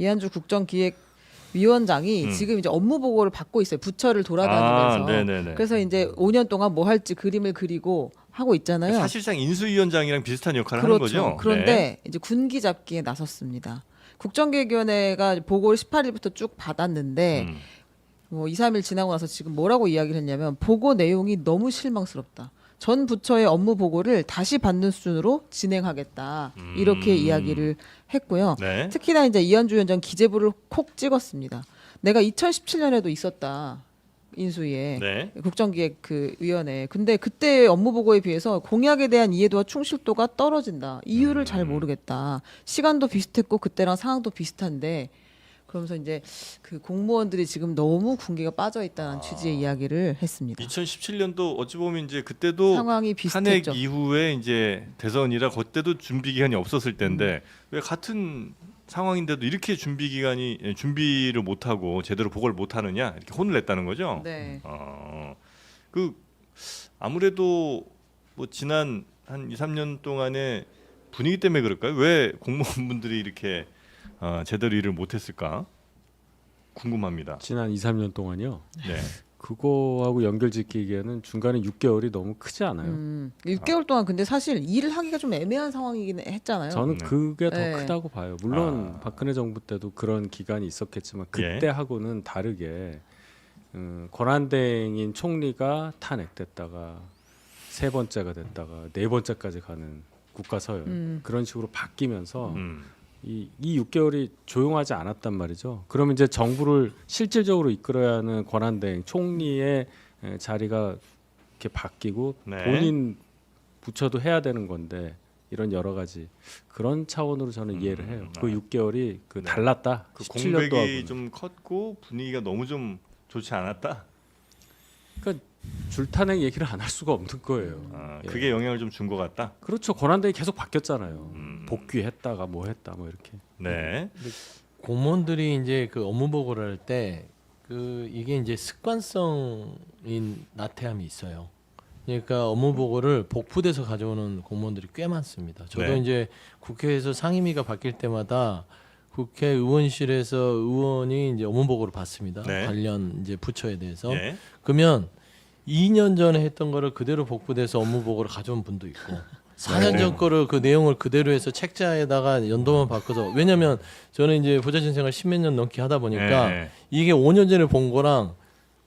이한주 국정기획위원장이 지금 이제 업무 보고를 받고 있어요. 부처를 돌아다니면서. 네네네. 그래서 이제 5년 동안 뭐 할지 그림을 그리고 하고 있잖아요. 사실상 인수위원장이랑 비슷한 역할을 그렇죠. 하는 거죠. 그런데 네. 이제 군기 잡기에 나섰습니다. 국정기획위원회가 보고를 18일부터 쭉 받았는데 뭐 2, 3일 지나고 나서 지금 뭐라고 이야기를 했냐면 보고 내용이 너무 실망스럽다. 전 부처의 업무 보고를 다시 받는 수준으로 진행하겠다. 이렇게 이야기를 했고요. 네. 특히나 이제 이한주 위원장 기재부를 콕 찍었습니다. 내가 2017년에도 있었다. 인수위에 네. 국정기획 그 위원회. 근데 그때 업무 보고에 비해서 공약에 대한 이해도와 충실도가 떨어진다. 이유를 잘 모르겠다. 시간도 비슷했고 그때랑 상황도 비슷한데 그러면서 이제 그 공무원들이 지금 너무 군기가 빠져 있다는 취지의 이야기를 했습니다. 2017년도 어찌 보면 이제 그때도 상황이 비슷했죠. 탄핵 이후에 이제 대선이라 그때도 준비 기간이 없었을 때인데 왜 같은 상황인데도 이렇게 준비를 못 하고 제대로 보고를 못 하느냐 이렇게 혼을 냈다는 거죠. 네. 그 아무래도 뭐 지난 한 2, 3년 동안의 분위기 때문에 그럴까요? 왜 공무원분들이 이렇게 제대로 일을 못했을까 궁금합니다. 지난 2, 3년 동안요. 네. 그거하고 연결짓기에는 중간에 6개월이 너무 크지 않아요? 6개월 동안 근데 사실 일을 하기가 좀 애매한 상황이긴 했잖아요. 저는 그게 더 네. 크다고 봐요. 물론 박근혜 정부 때도 그런 기간이 있었겠지만 그때하고는 다르게 권한대행인 총리가 탄핵됐다가 세 번째가 됐다가 네 번째까지 가는 국가 서열 그런 식으로 바뀌면서 이 6개월이 조용하지 않았단 말이죠. 그러면 이제 정부를 실질적으로 이끌어야 하는 권한대행 총리의 자리가 이렇게 바뀌고 네. 본인 부처도 해야 되는 건데 이런 여러 가지 그런 차원으로 저는 이해를 해요. 그 6개월이 그 네. 달랐다. 그 17년도하고 공백이 좀 컸고 분위기가 너무 좀 좋지 않았다. 그러니까 줄탄핵 얘기를 안 할 수가 없는 거예요. 예. 그게 영향을 좀 준 것 같다. 그렇죠. 권한대행이 계속 바뀌었잖아요. 복귀했다가 뭐 했다 뭐 이렇게. 네. 공무원들이 이제 그 업무 보고를 할 때 그 이게 이제 습관성인 나태함이 있어요. 그러니까 업무 보고를 복부돼서 가져오는 공무원들이 꽤 많습니다. 저도 네. 이제 국회에서 상임위가 바뀔 때마다 국회의원실에서 의원이 이제 업무 보고를 받습니다. 네. 관련 이제 부처에 대해서. 예. 그러면 2년 전에 했던 거를 그대로 복부돼서 업무 보고를 가져온 분도 있고 4년 전 거를 그 내용을 그대로 해서 책자에다가 연도만 바꿔서 왜냐면 저는 이제 보좌진 생활 10몇 년 넘게 하다 보니까 네. 이게 5년 전에 본 거랑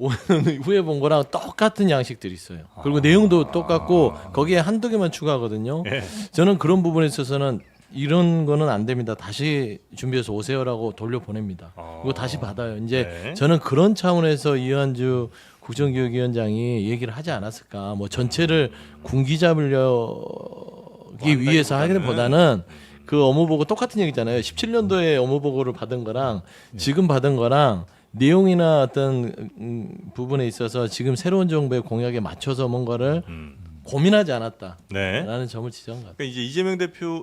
5년 후에 본 거랑 똑같은 양식들이 있어요. 그리고 내용도 똑같고 거기에 한두 개만 추가하거든요. 예. 저는 그런 부분에 있어서는 이런 거는 안 됩니다. 다시 준비해서 오세요라고 돌려보냅니다. 그리고 다시 받아요. 이제 네. 저는 그런 차원에서 이한주 국정기획위원장이 얘기를 하지 않았을까. 뭐 전체를 군기 잡으려기 위해서 하기보다는 그 업무 보고 똑같은 얘기잖아요. 17년도에 업무 보고를 받은 거랑 지금 받은 거랑 내용이나 어떤 부분에 있어서 지금 새로운 정부의 공약에 맞춰서 뭔가를 고민하지 않았다라는 네. 점을 지적한 것 같아요. 그러니까 이제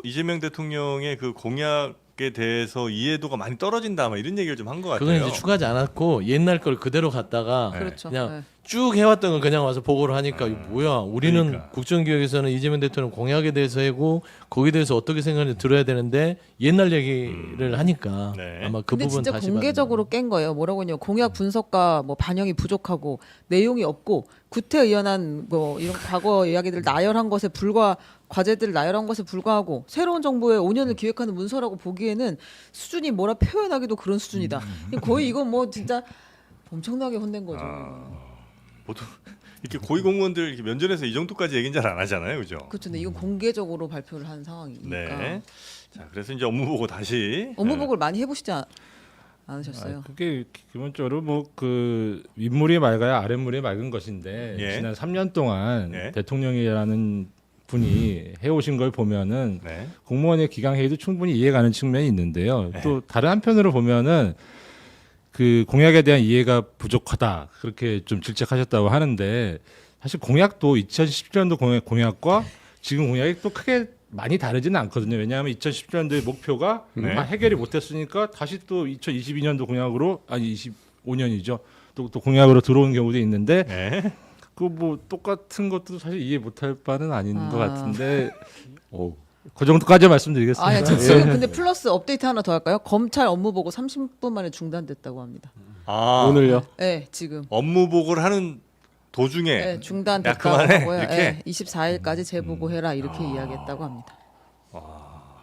이재명 대통령의 그 공약에 대해서 이해도가 많이 떨어진다, 막 이런 얘기를 좀 한 것 같아요. 그건 이제 추가하지 않았고 옛날 걸 그대로 갖다가 그렇죠. 그냥 네. 쭉 해왔던 걸 그냥 와서 보고를 하니까 이거 뭐야? 우리는 그러니까. 국정기획에서는 이재명 대통령 공약에 대해서 하고 거기에 대해서 어떻게 생각하는지 들어야 되는데 옛날 얘기를 하니까 네. 아마 그 근데 부분 진짜 다시 공개적으로 깬 거예요. 뭐라고 했냐면 공약 분석과 뭐 반영이 부족하고 내용이 없고 구태의연한 뭐 이런 과거 이야기들 나열한 것에 불과 과제들을 나열한 것에 불과하고 새로운 정부의 5년을 기획하는 문서라고 보기에는 수준이 뭐라 표현하기도 그런 수준이다. 거의 이건 뭐 진짜 엄청나게 혼낸 거죠. 보통 이렇게 고위 공무원들 이렇게 면전에서 이 정도까지 얘기는 잘 안 하잖아요, 그죠? 그렇죠. 근데 이건 공개적으로 발표를 한 상황이니까. 네. 자, 그래서 이제 업무 보고 다시 업무 보고를 많이 해보시지 않으셨어요? 그게 기본적으로 뭐 그 윗물이 맑아야 아랫물이 맑은 것인데 예. 지난 3년 동안 예. 대통령이라는 분이 해오신 걸 보면은 네. 공무원의 기강 회의도 충분히 이해가는 측면이 있는데요. 네. 또 다른 한편으로 보면은 그 공약에 대한 이해가 부족하다 그렇게 좀 질책하셨다고 하는데 사실 공약도 2017년도 공약과 지금 공약이 또 크게 많이 다르지는 않거든요. 왜냐하면 2017년도의 목표가 네. 다 해결이 못했으니까 다시 또 2022년도 공약으로 아니 25년이죠. 또 공약으로 들어온 경우도 있는데 네. 그 뭐 똑같은 것도 사실 이해 못할 바는 아닌 것 같은데 그 정도까지 말씀드리겠습니다. 아니, 지금 근데 플러스 업데이트 하나 더 할까요? 검찰 업무 보고 30분 만에 중단됐다고 합니다. 아, 오늘요? 네, 지금. 업무 보고를 하는 도중에 네, 중단됐다고 그만해? 하고요. 이렇게? 네, 24일까지 재보고해라 이렇게 이야기했다고 합니다.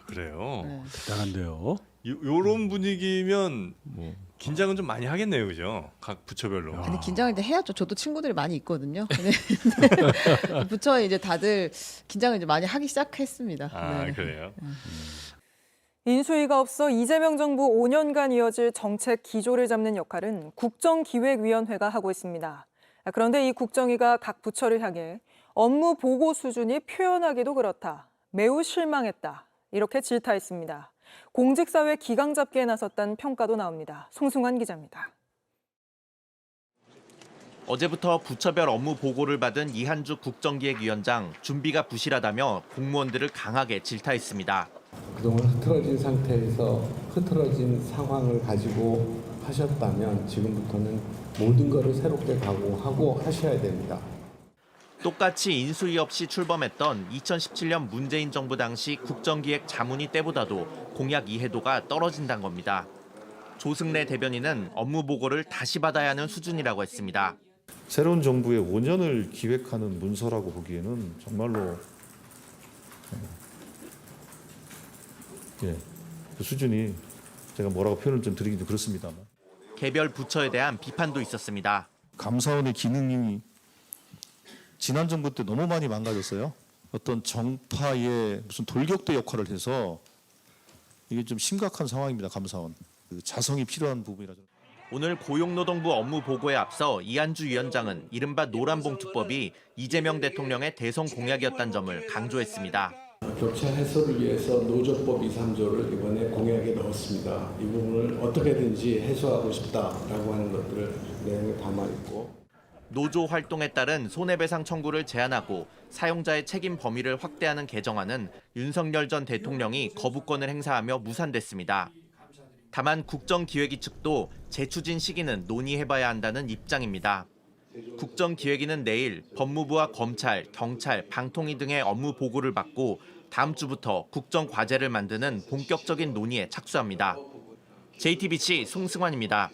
그래요. 네. 대단한데요. 요런 분위기면 긴장은 좀 많이 하겠네요, 그죠? 각 부처별로. 근데 긴장을 이제 해야죠. 저도 친구들이 많이 있거든요. 근데 부처에 이제 다들 긴장을 이제 많이 하기 시작했습니다. 아, 네. 그래요. 인수위가 없어 이재명 정부 5년간 이어질 정책 기조를 잡는 역할은 국정기획위원회가 하고 있습니다. 그런데 이 국정위가 각 부처를 향해 업무 보고 수준이 표현하기도 그렇다, 매우 실망했다, 이렇게 질타했습니다. 공직사회 기강 잡기에 나섰다는 평가도 나옵니다. 송승환 기자입니다. 어제부터 부처별 업무 보고를 받은 이한주 국정기획위원장, 준비가 부실하다며 공무원들을 강하게 질타했습니다. 그동안 흐트러진 상태에서 흐트러진 상황을 가지고 하셨다면 지금부터는 모든 것을 새롭게 각오하고 하셔야 됩니다. 똑같이 인수위 없이 출범했던 2017년 문재인 정부 당시 국정기획 자문위 때보다도 공약 이해도가 떨어진다는 겁니다. 조승래 대변인은 업무 보고를 다시 받아야 하는 수준이라고 했습니다. 새로운 정부의 5년을 기획하는 문서라고 보기에는 정말로 그 수준이 제가 뭐라고 표현을 좀 드리기도 그렇습니다만 개별 부처에 대한 비판도 있었습니다. 감사원의 기능이 지난 정부 때 너무 많이 망가졌어요. 어떤 정파의 무슨 돌격대 역할을 해서 이게 좀 심각한 상황입니다. 감사원 그 자성이 필요한 부분이라서. 오늘 고용노동부 업무 보고에 앞서 이한주 위원장은 이른바 노란봉투법이 이재명 대통령의 대선 공약이었다는 점을 강조했습니다. 격차 해소를 위해서 노조법 2, 3조를 이번에 공약에 넣었습니다. 이 부분을 어떻게든지 해소하고 싶다라고 하는 것들을 내용에 담아 있고. 노조 활동에 따른 손해배상 청구를 제한하고 사용자의 책임 범위를 확대하는 개정안은 윤석열 전 대통령이 거부권을 행사하며 무산됐습니다. 다만 국정기획위 측도 재추진 시기는 논의해봐야 한다는 입장입니다. 국정기획위는 내일 법무부와 검찰, 경찰, 방통위 등의 업무 보고를 받고 다음 주부터 국정과제를 만드는 본격적인 논의에 착수합니다. JTBC 송승환입니다.